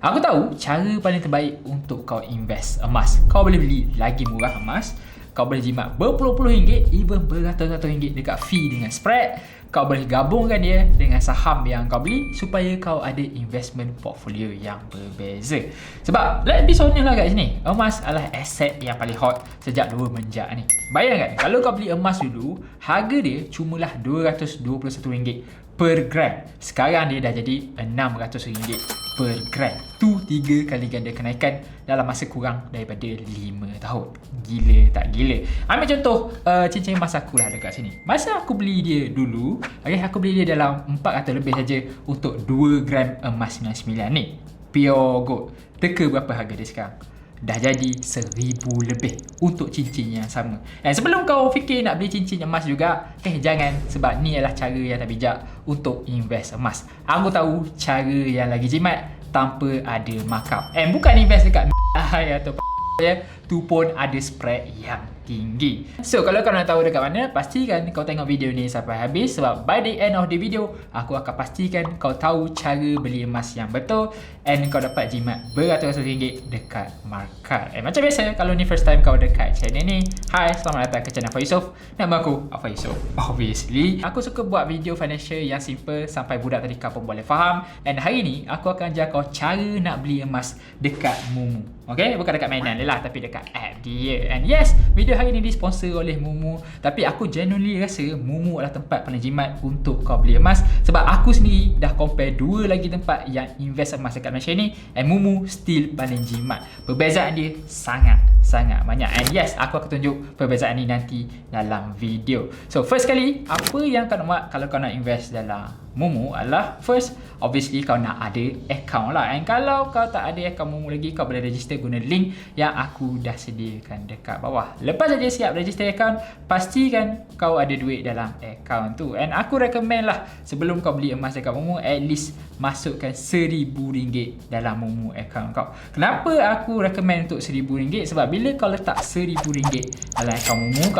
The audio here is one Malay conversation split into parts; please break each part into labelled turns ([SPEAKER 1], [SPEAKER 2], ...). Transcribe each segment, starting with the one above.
[SPEAKER 1] Aku tahu cara paling terbaik untuk kau invest emas. Kau boleh beli lagi murah emas. Kau boleh jimat berpuluh-puluh ringgit, even beratus-ratus ringgit dekat fee dengan spread. Kau boleh gabungkan dia dengan saham yang kau beli supaya kau ada investment portfolio yang berbeza. Sebab let's be honest lah kat sini, emas adalah aset yang paling hot sejak dua menjak ni. Bayangkan kalau kau beli emas dulu, harga dia cumalah RM221 per gram. Sekarang dia dah jadi RM600 per gram. Tu 3 kali ganda kenaikan dalam masa kurang daripada 5 tahun. Gila tak gila? Ambil contoh cincin emas aku lah dekat sini. Masa aku beli dia dulu, aku beli dia dalam 400 lebih saja untuk 2 gram emas 99 ni. Pure gold. Teka berapa harga dia sekarang? Dah jadi 1,000 lebih untuk cincin yang sama. Dan sebelum kau fikir nak beli cincin emas juga, jangan, sebab ni adalah cara yang tak bijak untuk invest emas. Aku tahu cara yang lagi jimat tanpa ada markup. Bukan invest dekat atau tu pun ada spread yang tinggi. So kalau kau nak tahu dekat mana, pastikan kau tengok video ni sampai habis, sebab by the end of the video aku akan pastikan kau tahu cara beli emas yang betul and kau dapat jimat beratus-ratus ringgit dekat market. Macam biasa, kalau ni first time kau dekat channel ni, hai, selamat datang ke channel Afan Yusof. Nama aku Afan Yusof. Obviously aku suka buat video financial yang simple sampai budak tadika pun boleh faham. And hari ni aku akan ajar kau cara nak beli emas dekat Mumu. Okay, bukan dekat mainan dia lah, tapi dekat app dia. And yes, video hari ni disponsor oleh Mumu. Tapi aku genuinely rasa Mumu adalah tempat paling jimat untuk kau beli emas. Sebab aku sendiri dah compare dua lagi tempat yang invest emas dekat Malaysia ni, and Mumu still paling jimat. Perbezaan dia sangat banyak. And yes, aku akan tunjuk perbezaan ni nanti dalam video. So first kali, apa yang kau nak buat kalau kau nak invest dalam Mumu adalah, first, obviously kau nak ada account lah. And kalau kau tak ada account Mumu lagi, kau boleh register guna link yang aku dah sediakan dekat bawah. Lepas saja siap register account, pastikan kau ada duit dalam account tu. And aku recommend lah, sebelum kau beli emas dekat Mumu, at least masukkan RM1,000 dalam Mumu account kau. Kenapa aku recommend untuk RM1,000? Sebab bila kau letak RM1,000 dalam account Mumu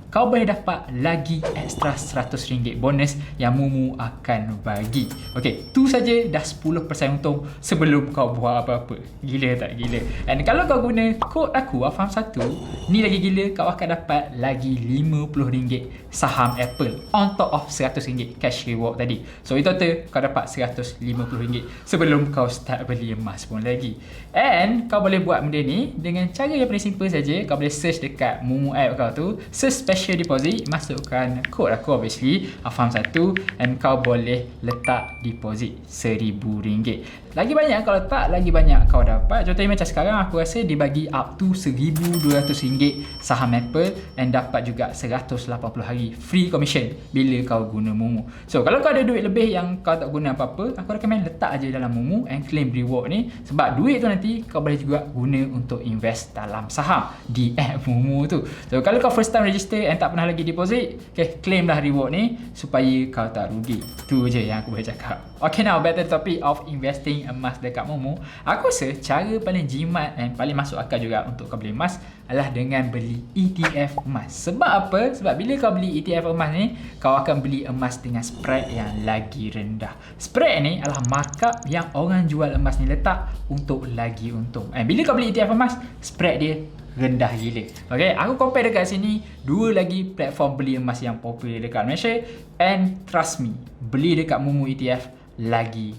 [SPEAKER 1] kau boleh dapat lagi extra RM100 bonus yang Mumu akan bagi. Okay, tu saja dah 10% untung sebelum kau buat apa-apa. Gila tak gila? And kalau kau guna kod aku, Afam1, ni lagi gila, kau akan dapat lagi RM50 saham Apple on top of RM100 cash reward tadi. So in total kau dapat RM150 sebelum kau start beli emas pun lagi. And kau boleh buat benda ni dengan cara yang paling simple saja. Kau boleh search dekat Mumu app kau tu, search special deposit, masukkan kod aku obviously, Afam1, and kau boleh letak deposit RM1,000. Lagi banyak kau letak, lagi banyak kau dapat. Contohnya macam sekarang aku rasa dia bagi up to RM1,200 saham Apple, and dapat juga 180 hari free commission bila kau guna Mumu. So kalau kau ada duit lebih yang kau tak guna apa-apa, aku recommend letak aja dalam Mumu and claim reward ni, sebab duit tu nanti kau boleh juga guna untuk invest dalam saham di app Mumu tu. So kalau kau first time register and tak pernah lagi deposit, claim lah reward ni supaya kau tak rugi. Tu je yang aku boleh cakap. Okay, now back to the topic of investing emas dekat Mumu. Aku rasa cara paling jimat dan paling masuk akal juga untuk kau beli emas adalah dengan beli ETF emas. Sebab apa? Sebab bila kau beli ETF emas ni, kau akan beli emas dengan spread yang lagi rendah. Spread ni adalah markup yang orang jual emas ni letak untuk lagi untung. And bila kau beli ETF emas, spread dia rendah gila. Okay, aku compare dekat sini dua lagi platform beli emas yang popular dekat Malaysia, and trust me, beli dekat Mumu ETF lagi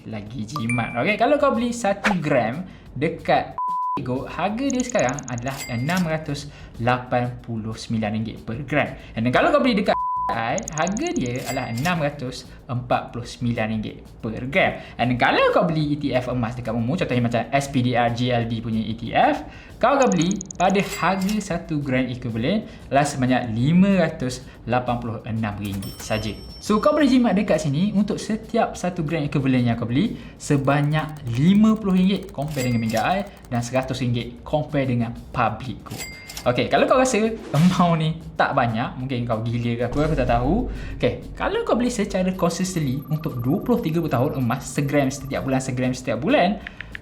[SPEAKER 1] jimat. Okay, kalau kau beli 1 gram dekat Go, harga dia sekarang adalah RM689 per gram. Dan kalau kau beli dekat harga dia adalah RM649 per gram. Dan kalau kau beli ETF emas dekat Mumu, contohnya macam SPDR GLD punya ETF, kau akan beli pada harga 1 gram equivalent adalah sebanyak RM586 saja. So kau boleh jimat dekat sini untuk setiap 1 gram equivalent yang kau beli sebanyak RM50 compare dengan Mega Eye, dan RM100 compare dengan Public Gold. Okay, kalau kau rasa amount ni tak banyak, mungkin kau gila ke aku tak tahu. Okay, kalau kau beli secara consistently untuk 20-30 tahun emas, segram setiap bulan,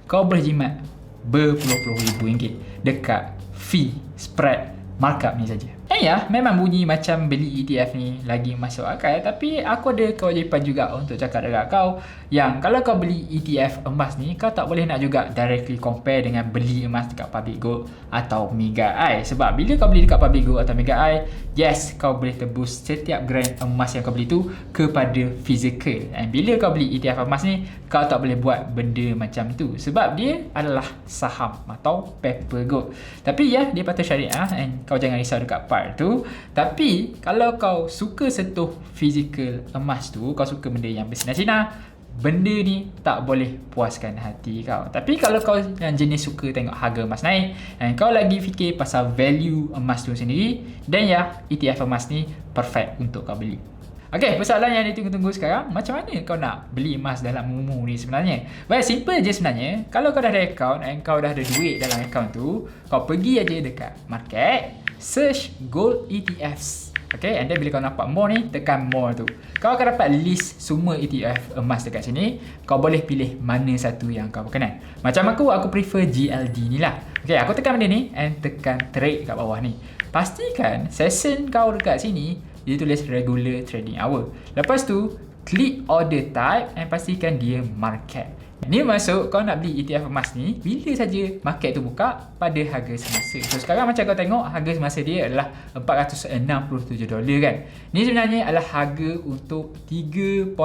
[SPEAKER 1] kau boleh jimat berpuluh-puluh ribu ringgit dekat fee, spread, markup ni saja. Ya, memang bunyi macam beli ETF ni lagi masuk akal, tapi aku ada kewajipan juga untuk cakap dekat kau yang kalau kau beli ETF emas ni, kau tak boleh nak juga directly compare dengan beli emas dekat Public Gold atau Mega Eye. Sebab bila kau beli dekat Public Gold atau Mega Eye, yes, kau boleh tebus setiap gram emas yang kau beli tu kepada fizikal. Dan bila kau beli ETF emas ni, kau tak boleh buat benda macam tu sebab dia adalah saham atau paper gold. Tapi ya, dia patut syariah and kau jangan risau dekat part tu. Tapi kalau kau suka sentuh fizikal emas tu, kau suka benda yang bersinar-sinar, benda ni tak boleh puaskan hati kau. Tapi kalau kau yang jenis suka tengok harga emas naik dan kau lagi fikir pasal value emas tu sendiri, dan ya, ETF emas ni perfect untuk kau beli. Okay, persoalan yang ditunggu-tunggu sekarang, macam mana kau nak beli emas dalam Mumu ni sebenarnya? Well, simple je sebenarnya. Kalau kau dah ada account dan kau dah ada duit dalam account tu, kau pergi aja dekat market, search gold ETFs. Okay, and then bila kau nampak more ni, tekan more tu. Kau akan dapat list semua ETF emas dekat sini. Kau boleh pilih mana satu yang kau berkenan. Macam aku prefer GLD ni lah. Okay, aku tekan benda ni and tekan trade kat bawah ni. Pastikan session kau dekat sini dia tulis regular trading hour. Lepas tu, klik order type and pastikan dia market. Ni masuk kau nak beli ETF emas ni bila saja market tu buka pada harga semasa. So sekarang macam kau tengok harga semasa dia adalah $467 kan. Ni sebenarnya adalah harga untuk 3.11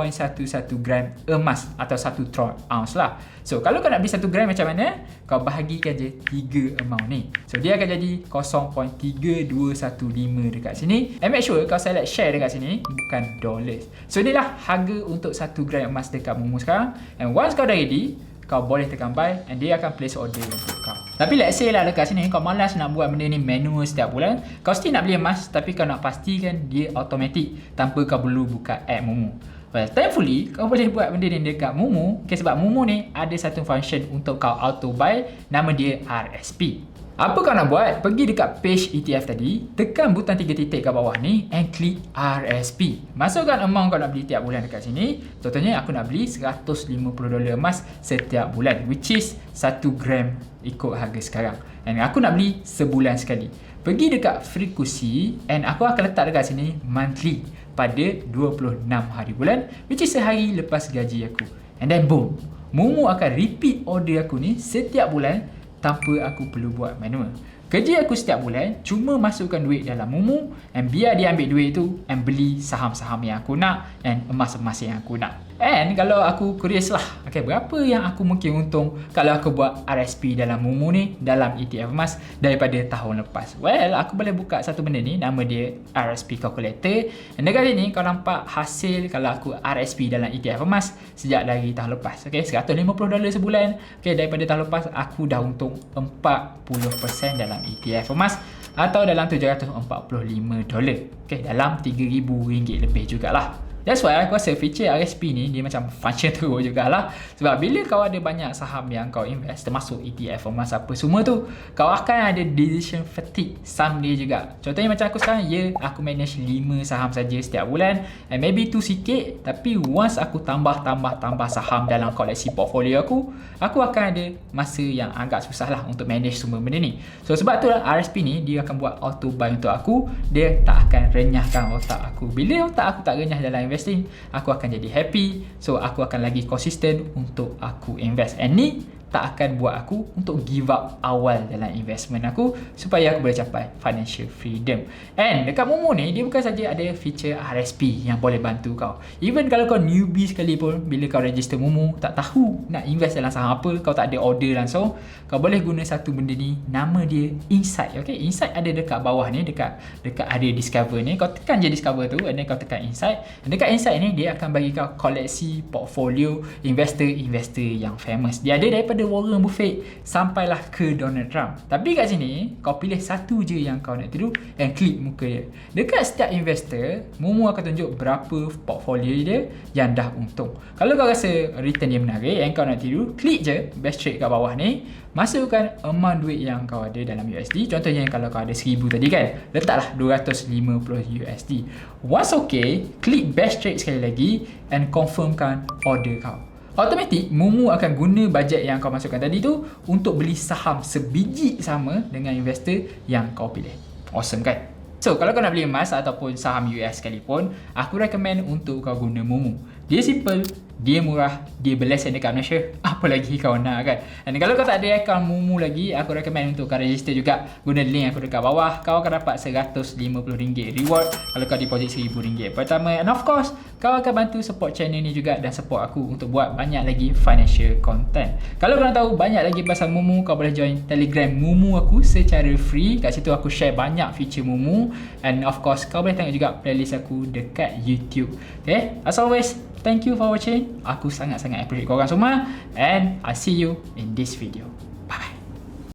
[SPEAKER 1] gram emas atau 1 troy ounce lah. So kalau kau nak beli 1 gram macam mana? Kau bahagikan je 3 amount ni. So dia akan jadi 0.3215 dekat sini. And make sure kau select share dekat sini, bukan dollars. So inilah harga untuk 1 gram emas dekat Mumu sekarang. And once kau dah ready, kau boleh tekan buy and dia akan place order untuk kau. Tapi let's say lah dekat sini kau malas nak buat benda ni manual setiap bulan, kau still nak beli emas tapi kau nak pastikan dia automatic tanpa kau perlu buka app Mumu. Well, thankfully kau boleh buat benda ni dekat Mumu, sebab Mumu ni ada satu function untuk kau auto buy, nama dia RSP. Apa kau nak buat? Pergi dekat page ETF tadi, tekan butang 3 titik kat bawah ni and klik RSP. Masukkan amount kau nak beli tiap bulan dekat sini. Contohnya aku nak beli $150 emas setiap bulan, which is 1 gram ikut harga sekarang. And aku nak beli sebulan sekali. Pergi dekat frekuensi and aku akan letak dekat sini monthly pada 26 hari bulan, which is sehari lepas gaji aku. And then boom, Mumu akan repeat order aku ni setiap bulan tanpa aku perlu buat manual. Kerja aku setiap bulan cuma masukkan duit dalam Mumu and biar dia ambil duit tu and beli saham-saham yang aku nak and emas-emas yang aku nak. And kalau aku curious lah, okay, berapa yang aku mungkin untung kalau aku buat RSP dalam Mumu ni dalam ETF emas daripada tahun lepas? Well, aku boleh buka satu benda ni, nama dia RSP Calculator. Dan dekat sini kau nampak hasil kalau aku RSP dalam ETF emas sejak dari tahun lepas. Okay, $150 sebulan. Okay, daripada tahun lepas aku dah untung 40% dalam ETF emas atau dalam $745. Okay, dalam RM3,000 lebih jugalah. That's why aku rasa feature RSP ni dia macam function teruk jugalah. Sebab bila kau ada banyak saham yang kau invest, termasuk ETF emas apa semua tu, kau akan ada decision fatigue someday juga. Contohnya macam aku sekarang, aku manage 5 saham saja setiap bulan, and maybe tu sikit, tapi once aku tambah saham dalam koleksi portfolio aku akan ada masa yang agak susah lah untuk manage semua benda ni. So sebab tu lah RSP ni dia akan buat auto buy untuk aku. Dia tak akan renyahkan otak aku. Bila otak aku tak renyah dalam investing, aku akan jadi happy. So aku akan lagi konsisten untuk aku invest. And ni tak akan buat aku untuk give up awal dalam investment aku supaya aku boleh capai financial freedom. And dekat Mumu ni dia bukan saja ada feature RSP yang boleh bantu kau. Even kalau kau newbie sekalipun, bila kau register Mumu tak tahu nak invest dalam saham apa, kau tak ada order langsung, kau boleh guna satu benda ni, nama dia Insight. Okay, Insight ada dekat bawah ni, dekat area discover ni. Kau tekan je discover tu and then kau tekan Insight. Dan dekat Insight ni dia akan bagi kau koleksi portfolio investor yang famous. Dia ada daripada Warren Buffett sampailah ke Donald Trump. Tapi kat sini kau pilih satu je yang kau nak tiru and klik muka dia. Dekat setiap investor, Mumu akan tunjuk berapa portfolio dia yang dah untung. Kalau kau rasa return dia menarik and kau nak tiru, klik je best trade kat bawah ni. Masukkan amount duit yang kau ada dalam USD. Contohnya kalau kau ada 1000 tadi kan, letaklah $250. Once okay, klik best trade sekali lagi and confirmkan order kau. Automatik Mumu akan guna bajet yang kau masukkan tadi tu untuk beli saham sebiji sama dengan investor yang kau pilih. Awesome kan? So, kalau kau nak beli emas ataupun saham US sekalipun, aku recommend untuk kau guna Mumu. Dia simple, dia murah, dia berlesen dekat Malaysia. Apa lagi kau nak kan? Dan kalau kau tak ada akaun Mumu lagi, aku recommend untuk kau register juga. Guna link aku dekat bawah. Kau akan dapat RM150 reward kalau kau deposit RM1000 pertama. And of course, kau akan bantu support channel ni juga dan support aku untuk buat banyak lagi financial content. Kalau kau nak tahu banyak lagi pasal Mumu, kau boleh join Telegram Mumu aku secara free. Kat situ aku share banyak feature Mumu. And of course, kau boleh tengok juga playlist aku dekat YouTube. Okay, as always, thank you for watching. Aku sangat-sangat appreciate korang semua. And I'll see you in this video.